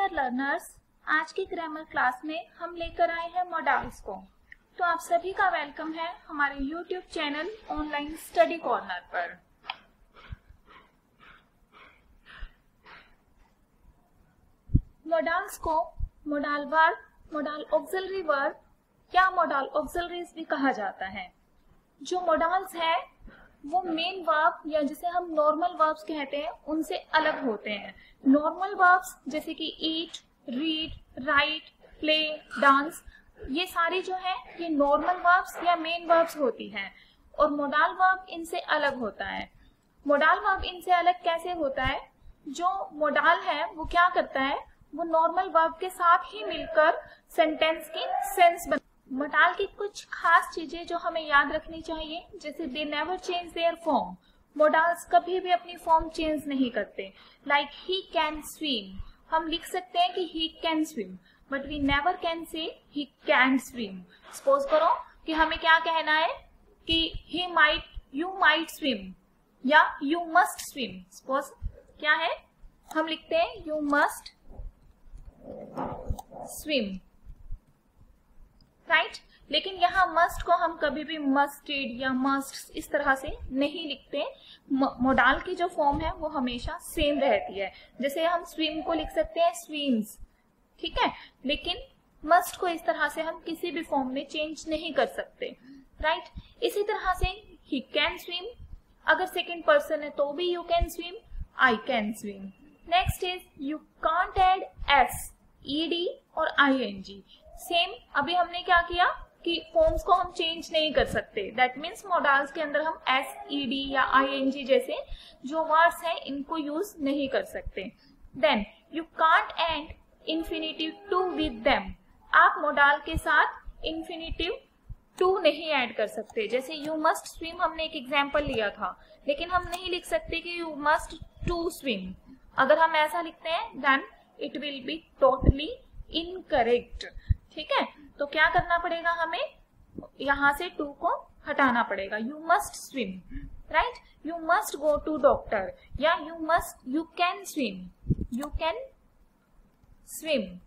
Dear learners, आज की grammar class में हम लेकर आए हैं मॉडल्स को। तो आप सभी का वेलकम है हमारे YouTube channel online study corner पर। मॉडल्स को modal verb, model auxiliary verb या मॉडल ऑक्सिलरीज भी कहा जाता है। जो मॉडल्स है वो मेन वर्ब या जिसे हम नॉर्मल वर्ब्स कहते हैं उनसे अलग होते हैं। नॉर्मल वर्ब्स जैसे कि ईट, रीड, राइट, प्ले, डांस, ये सारी जो है ये नॉर्मल वर्ब्स या मेन वर्ब्स होती हैं और मॉडल वर्ब इनसे अलग होता है। मॉडल वर्ब इनसे अलग कैसे होता है? जो मॉडल है वो क्या करता है, वो नॉर्मल वर्ब के साथ ही मिलकर सेंटेंस की सेंस मॉडल की कुछ खास चीजें जो हमें याद रखनी चाहिए, जैसे they never change their form. Models कभी भी अपनी फॉर्म चेंज नहीं करते। लाइक ही कैन स्विम, हम लिख सकते हैं कि he can swim, but we never can say he can swim. Suppose करो कि हमें क्या कहना है कि he might, you might swim या यू मस्ट स्विम। सपोज क्या है, हम लिखते हैं यू मस्ट स्विम, राइट। लेकिन यहाँ मस्ट को हम कभी भी मस्टेड या मस्ट इस तरह से नहीं लिखते। मॉडल की जो फॉर्म है वो हमेशा सेम रहती है। जैसे हम स्विम को लिख सकते हैं स्विम्स, ठीक है, लेकिन मस्ट को इस तरह से हम किसी भी फॉर्म में चेंज नहीं कर सकते, राइट। इसी तरह से ही कैन स्विम, अगर सेकेंड पर्सन है तो भी you can swim, I can swim. Next is you can't add S, ED और आईएनजी। सेम अभी हमने क्या किया कि फॉर्म्स को हम चेंज नहीं कर सकते। दैट मीन्स मॉडल्स के अंदर हम एस, ईडी या आईएनजी जैसे जो वर्ड्स हैं इनको यूज नहीं कर सकते। Then you can't and infinitive to with them, आप मॉडल के साथ इंफिनिटिव टू नहीं ऐड कर सकते। जैसे यू मस्ट स्विम हमने एक एग्जाम्पल लिया था, लेकिन हम नहीं लिख सकते कि यू मस्ट टू स्विम। अगर हम ऐसा लिखते हैं then it will be totally incorrect, ठीक है। तो क्या करना पड़ेगा, हमें यहां से टू को हटाना पड़ेगा। You must swim, right, you must go to doctor या you can swim, you can swim,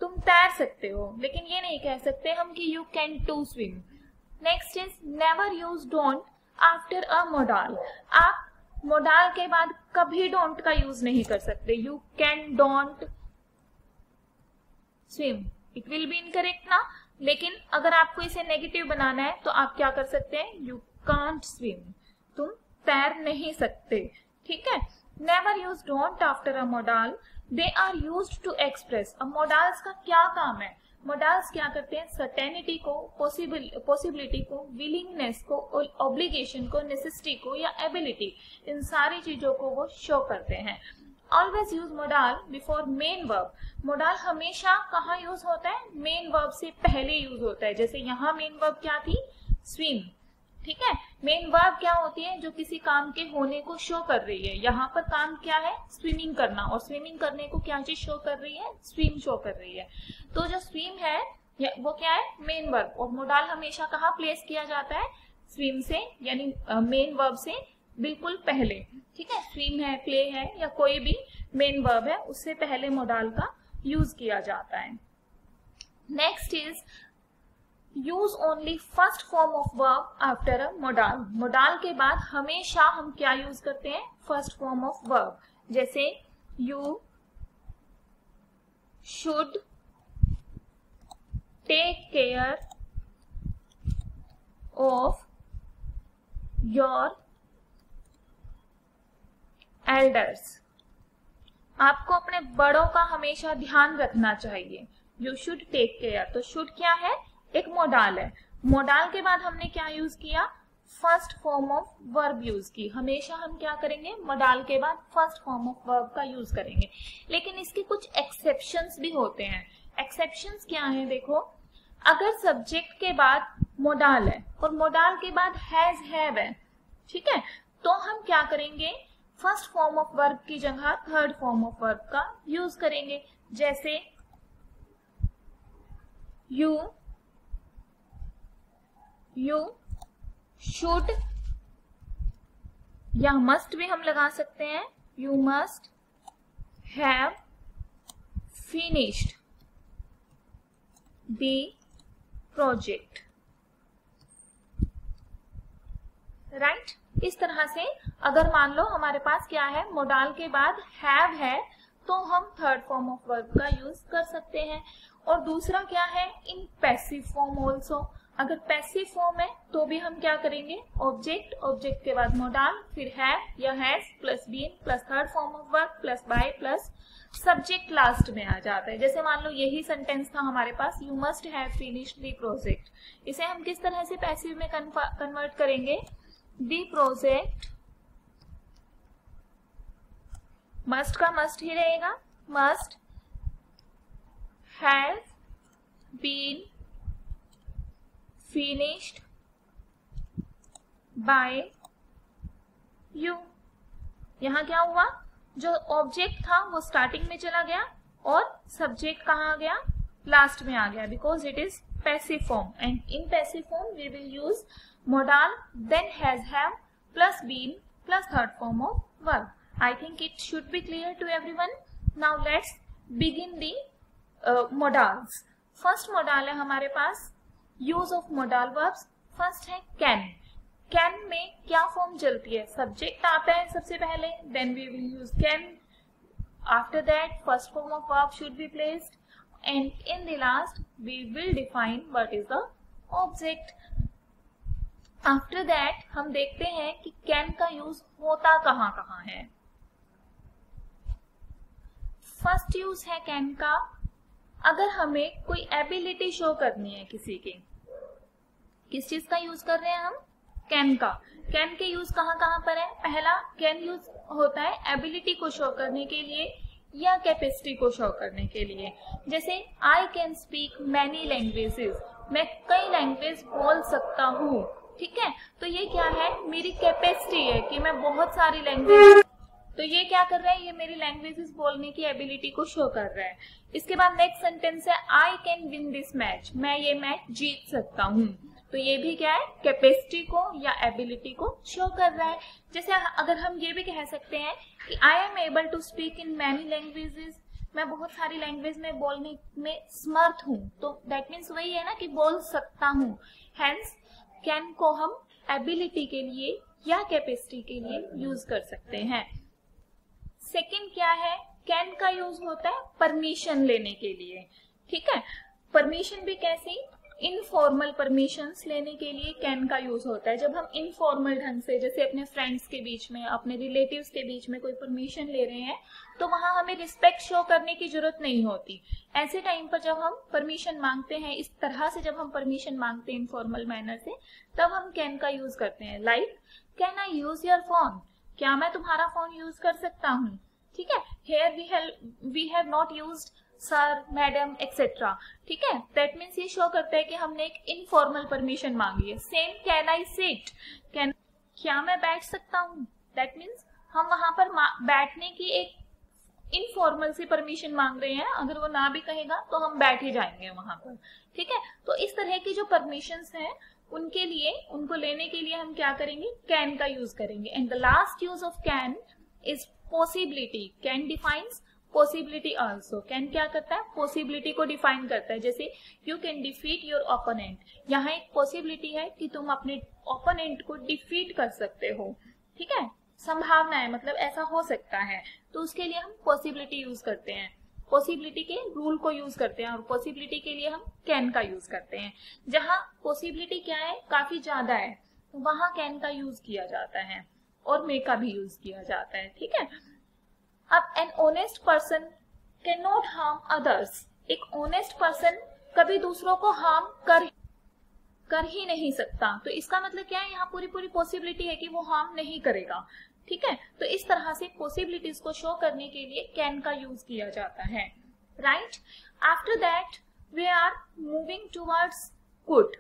तुम तैर सकते हो, लेकिन ये नहीं कह सकते हम कि you can to swim. Next is never use don't after a modal, आप मॉडल के बाद कभी डोंट का यूज नहीं कर सकते। You can don't swim, it will be incorrect ना। लेकिन अगर आपको इसे नेगेटिव बनाना है तो आप क्या कर सकते हैं, यू कांट स्विम, तुम तैर नहीं सकते, ठीक है। Never use don't after a modal, they are used to express. अब मॉडल्स का क्या काम है, मॉडल्स क्या करते हैं, सर्टेनिटी को, पॉसिबिलिटी को, विलिंगनेस को, ऑब्लिगेशन को, नेसेसिटी को या एबिलिटी, इन सारी चीजों को वो शो करते हैं। Always use model before main verb, model हमेशा कहाँ यूज होता है, मेन वर्ब से पहले यूज होता है। जैसे यहाँ मेन वर्ब क्या थी, स्विम, ठीक है। मेन वर्ब क्या होती है, जो किसी काम के होने को शो कर रही है। यहाँ पर काम क्या है, स्विमिंग करना, और स्विमिंग करने को क्या चीज शो कर रही है, स्विम शो कर रही है। तो जो स्विम है वो क्या है, मेन वर्ब, और मॉडल हमेशा कहाँ प्लेस किया जाता है, स्विम से यानी मेन वर्ब से बिल्कुल पहले, ठीक है। स्विम है, प्ले है या कोई भी मेन वर्ब है, उससे पहले मॉडल का यूज किया जाता है। Next is use only first form of verb after a modal, modal के बाद हमेशा हम क्या यूज करते हैं, फर्स्ट फॉर्म ऑफ वर्ब। जैसे you should take care of your elders, आपको अपने बड़ों का हमेशा ध्यान रखना चाहिए। यू शुड टेक केयर, तो शुड क्या है, एक मॉडल है। मॉडल के बाद हमने क्या यूज किया, first form of verb use की। हमेशा हम क्या करेंगे, मॉडल के बाद फर्स्ट फॉर्म ऑफ वर्ब का यूज करेंगे। लेकिन इसके कुछ एक्सेप्शंस भी होते हैं। एक्सेप्शंस क्या है, देखो, अगर सब्जेक्ट के बाद मॉडल है और मॉडल के बाद हैज, हैव है, ठीक है, तो हम क्या करेंगे, फर्स्ट फॉर्म ऑफ वर्ब की जगह थर्ड फॉर्म ऑफ वर्ब का यूज करेंगे। जैसे यू शुड, या मस्ट भी हम लगा सकते हैं, you must have finished the project, right. इस तरह से अगर मान लो हमारे पास क्या है, मोडाल के बाद हैव है, तो हम थर्ड फॉर्म ऑफ वर्ब का यूज कर सकते हैं। और दूसरा क्या है, इन पैसिव फॉर्म ऑल्सो। अगर पैसिव फॉर्म है तो भी हम क्या करेंगे, ऑब्जेक्ट, ऑब्जेक्ट के बाद मोडाल, फिर हैव या has plus been plus third form of verb plus by plus subject last में आ जाता है। जैसे मान लो यही सेंटेंस था हमारे पास, you must have finished the project. इसे हम किस तरह से पैसिव में कन्वर्ट करेंगे, द प्रोजेक्ट, मस्ट का मस्ट ही रहेगा, must have been finished by you. यहां क्या हुआ, जो ऑब्जेक्ट था वो स्टार्टिंग में चला गया और सब्जेक्ट कहां आ गया, लास्ट में आ गया, because it is passive form. And in passive form we will use modal, then has, have plus been plus third form of verb. I think it should be clear to everyone. Now let's begin the modals. First modal है हमारे पास use of modal verbs. First है can. Can में क्या form चलती है, subject आता है सबसे पहले, then we will use can. After that first form of verb should be placed, and in the last we will define what is the object. After that हम देखते हैं कि कैन का यूज होता कहां कहां है। फर्स्ट यूज है कैन का, अगर हमें कोई एबिलिटी शो करनी है किसी की, किस चीज का यूज कर रहे हैं हम, कैन का। कैन के यूज कहां कहां पर है, पहला कैन यूज होता है एबिलिटी को शो करने के लिए या कैपेसिटी को शो करने के लिए। जैसे I can speak many languages, मैं कई लैंग्वेज बोल सकता हूँ, ठीक है। तो ये क्या है, मेरी कैपेसिटी है कि मैं बहुत सारी लैंग्वेज, तो ये क्या कर रहा है, ये मेरी लैंग्वेजेस बोलने की एबिलिटी को शो कर रहा है। इसके बाद नेक्स्ट सेंटेंस है I can win this match, मैं ये मैच जीत सकता हूँ। तो ये भी क्या है, कैपेसिटी को या एबिलिटी को शो कर रहा है। जैसे अगर हम ये भी कह सकते हैं कि I am able to speak in many languages, मैं बहुत सारी लैंग्वेज में बोलने में समर्थ हूँ, तो दैट मीन्स वही है ना कि बोल सकता हूँ। हेंस कैन को हम एबिलिटी के लिए या कैपेसिटी के लिए यूज कर सकते हैं। सेकंड क्या है, कैन का यूज होता है परमिशन लेने के लिए, ठीक है। परमिशन भी कैसी, इनफॉर्मल परमिशंस लेने के लिए कैन का यूज होता है। जब हम इनफॉर्मल ढंग से, जैसे अपने फ्रेंड्स के बीच में, अपने रिलेटिव्स के बीच में कोई परमिशन ले रहे हैं, तो वहां हमें रिस्पेक्ट शो करने की जरूरत नहीं होती। ऐसे टाइम पर जब हम परमिशन मांगते हैं, इस तरह से जब हम परमिशन मांगते हैं इनफॉर्मल मैनर से, तब हम कैन का यूज करते हैं। Like can I use your phone, क्या मैं तुम्हारा फोन यूज कर सकता हूँ, ठीक है। Here we have not used sir, madam etcetera, ठीक है। दैट मीन्स ये शो करता है कि हमने एक इनफॉर्मल परमिशन मांगी है। Same can I sit, can, क्या मैं बैठ सकता हूँ, दैट मीन्स हम वहां पर बैठने की एक इनफॉर्मल सी परमिशन मांग रहे हैं। अगर वो ना भी कहेगा तो हम बैठ ही जाएंगे वहां पर, ठीक है। तो इस तरह की जो परमिशंस हैं उनके लिए, उनको लेने के लिए हम क्या करेंगे, कैन का यूज करेंगे। And the last use of can is possibility. Can defines possibility also. Can क्या करता है, पॉसिबिलिटी को डिफाइन करता है। जैसे you can defeat your opponent, यहाँ एक पॉसिबिलिटी है कि तुम अपने ओपोनेंट को डिफीट कर सकते हो, ठीक है। संभावना है, मतलब ऐसा हो सकता है, तो उसके लिए हम पॉसिबिलिटी यूज करते हैं, पॉसिबिलिटी के रूल को यूज करते हैं, और पॉसिबिलिटी के लिए हम कैन का यूज करते हैं। जहां पॉसिबिलिटी क्या है, काफी ज्यादा है, तो वहां कैन का यूज किया जाता है, और मे का भी यूज किया जाता है, ठीक है। अब an honest person can not harm others, एक ऑनेस्ट पर्सन कभी दूसरों को हार्म कर ही नहीं सकता। तो इसका मतलब क्या है, यहाँ पूरी पॉसिबिलिटी है कि वो हार्म नहीं करेगा, ठीक है। तो इस तरह से पॉसिबिलिटीज को शो करने के लिए कैन का यूज किया जाता है, right. After that we are moving towards could.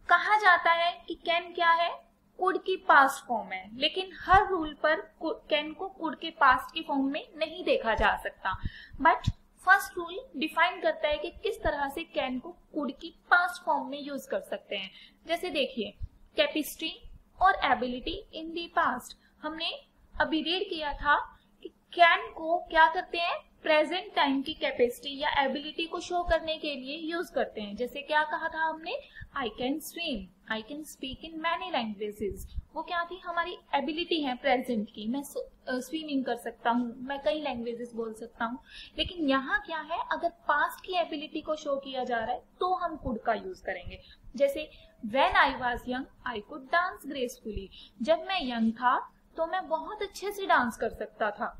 कहा जाता है कि कैन क्या है, कुड की पास्ट फॉर्म है, लेकिन हर रूल पर कैन को कुड के पास्ट की फॉर्म में नहीं देखा जा सकता। बट फर्स्ट रूल डिफाइन करता है कि किस तरह से कैन को कुड की पास्ट फॉर्म में यूज कर सकते हैं। जैसे देखिए, कैपेसिटी और एबिलिटी इन दी पास्ट, हमने अभी रीड किया था कि कैन को क्या करते हैं, प्रेजेंट टाइम की कैपेसिटी या एबिलिटी को शो करने के लिए यूज करते हैं। जैसे क्या कहा था हमने, I can swim, I can speak in many languages. वो क्या थी, हमारी एबिलिटी है प्रेजेंट की, मैं स्विमिंग कर सकता हूँ, मैं कई लैंग्वेजेस बोल सकता हूँ। लेकिन यहाँ क्या है, अगर पास्ट की एबिलिटी को शो किया जा रहा है तो हम कुड का यूज करेंगे। जैसे when I was young I could dance gracefully, जब मैं यंग था तो मैं बहुत अच्छे से डांस कर सकता था।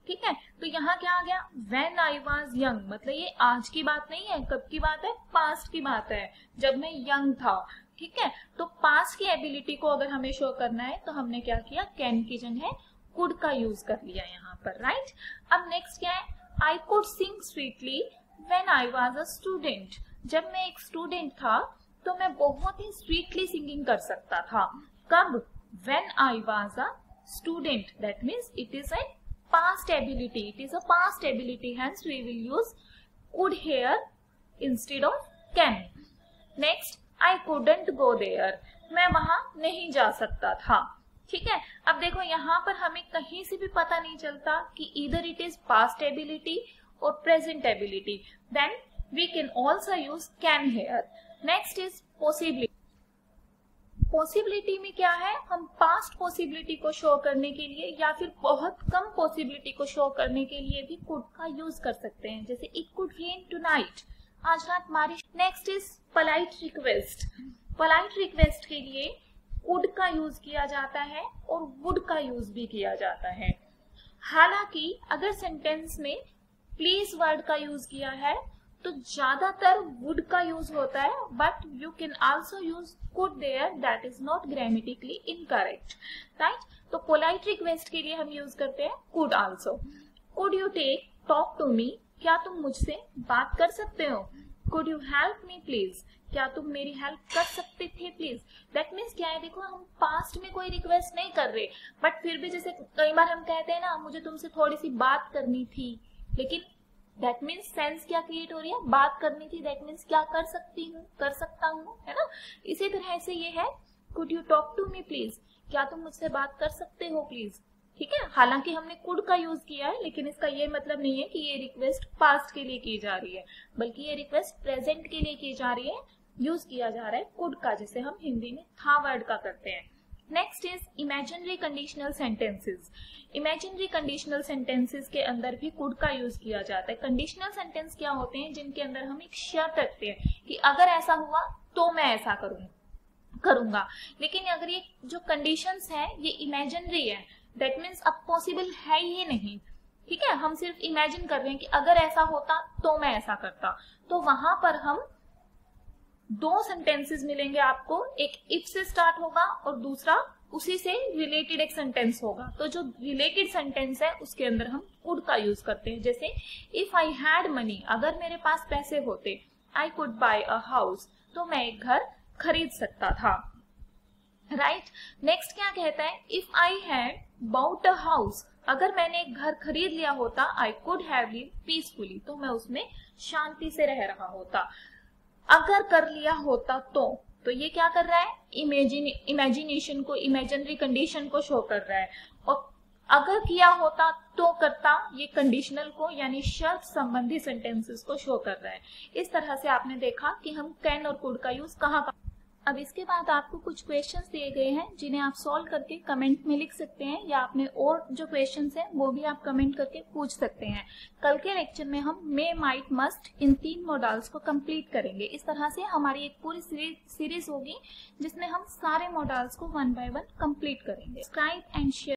ठीक है, तो यहाँ क्या आ गया, व्हेन आई वाज यंग, मतलब ये आज की बात नहीं है, कब की बात है, पास्ट की बात है, जब मैं यंग था। ठीक है, तो पास्ट की एबिलिटी को अगर हमें शो करना है तो हमने क्या किया, कैन की जगह कुड का यूज कर लिया यहाँ पर, राइट। अब नेक्स्ट क्या है, I could sing sweetly when I was a student, जब मैं एक स्टूडेंट था तो मैं बहुत ही स्वीटली सिंगिंग कर सकता था। कब, when I was a student, that means it is a past ability, it is a past ability, hence we will use could here instead of can. Next, I couldn't go there, मैं वहां नहीं जा सकता था। ठीक है, अब देखो यहाँ पर हमें कहीं से भी पता नहीं चलता कि either it is past ability or present ability, then we can also use can here. Next is possibility. Possibility में क्या है, हम पास्ट पॉसिबिलिटी को शो करने के लिए या फिर बहुत कम पॉसिबिलिटी को शो करने के लिए भी कुड का यूज कर सकते हैं। जैसे इट कुड रेन टुनाइट, आज रात बारिश। Next is polite request. Polite request के लिए कुड का यूज किया जाता है और वुड का यूज भी किया जाता है। हालांकि अगर सेंटेंस में प्लीज वर्ड का यूज किया है तो ज्यादातर वुड का यूज होता है, but you can also use could there, that is not grammatically incorrect, right. तो पोलाइट रिक्वेस्ट के लिए हम यूज करते हैं could also. Could you take talk to me, क्या तुम मुझसे बात कर सकते हो। Could you help me please, क्या तुम मेरी हेल्प कर सकते थे प्लीज। दैट मीन्स क्या है, देखो हम पास्ट में कोई रिक्वेस्ट नहीं कर रहे, बट फिर भी जैसे कई बार हम कहते हैं ना, मुझे तुमसे थोड़ी सी बात करनी थी, लेकिन दैट मीन्स सेंस क्या क्रिएट हो रही है, बात करनी थी, दैट मीन्स क्या कर सकती हूँ, कर सकता हूँ, है ना। इसी तरह से ये है could you talk to me please, क्या तुम मुझसे बात कर सकते हो प्लीज। ठीक है, हालांकि हमने कुड का यूज किया है, लेकिन इसका ये मतलब नहीं है कि ये रिक्वेस्ट पास्ट के लिए की जा रही है, बल्कि ये रिक्वेस्ट प्रेजेंट के लिए की जा रही है, यूज किया जा रहा है कुड का, जैसे हम हिंदी में था वर्ड का करते हैं। Next is imaginary conditional sentences. Imaginary conditional sentences के अंदर भी कुड का यूज किया जाता है। कंडीशनल सेंटेंस क्या होते हैं, जिनके अंदर हम एक शर्त रखते हैं कि अगर ऐसा हुआ तो मैं ऐसा करूंगा। लेकिन अगर ये जो कंडीशंस है ये इमेजिनरी है, दैट मीन्स अब पॉसिबल है ही नहीं। ठीक है, हम सिर्फ इमेजिन कर रहे हैं कि अगर ऐसा होता तो मैं ऐसा करता, तो वहां पर हम दो सेंटेंसेस मिलेंगे आपको, एक इफ से स्टार्ट होगा और दूसरा उसी से रिलेटेड एक सेंटेंस होगा। तो जो रिलेटेड सेंटेंस है उसके अंदर हम कुड का यूज करते हैं। जैसे इफ आई हैड मनी, अगर मेरे पास पैसे होते, I could bye a house, तो मैं एक घर खरीद सकता था, राइट। नेक्स्ट क्या कहता है, if I had bought a house, अगर मैंने एक घर खरीद लिया होता, I could have lived peacefully, तो मैं उसमें शांति से रह रहा होता। अगर कर लिया होता तो ये क्या कर रहा है, इमेजिनेशन को, इमेजिनरी कंडीशन को शो कर रहा है। और अगर किया होता तो करता, ये कंडीशनल को यानी शर्त संबंधी सेंटेंसेस को शो कर रहा है। इस तरह से आपने देखा कि हम कैन और कुड का यूज कहाँ। अब इसके बाद आपको कुछ क्वेश्चंस दिए गए हैं जिन्हें आप सॉल्व करके कमेंट में लिख सकते हैं, या आपने और जो क्वेश्चंस हैं वो भी आप कमेंट करके पूछ सकते हैं। कल के लेक्चर में हम मे, माइट, मस्ट इन 3 मॉडल्स को कंप्लीट करेंगे। इस तरह से हमारी एक पूरी सीरीज होगी जिसमें हम सारे मॉडल्स को 1 by 1 कंप्लीट करेंगे। Subscribe and share.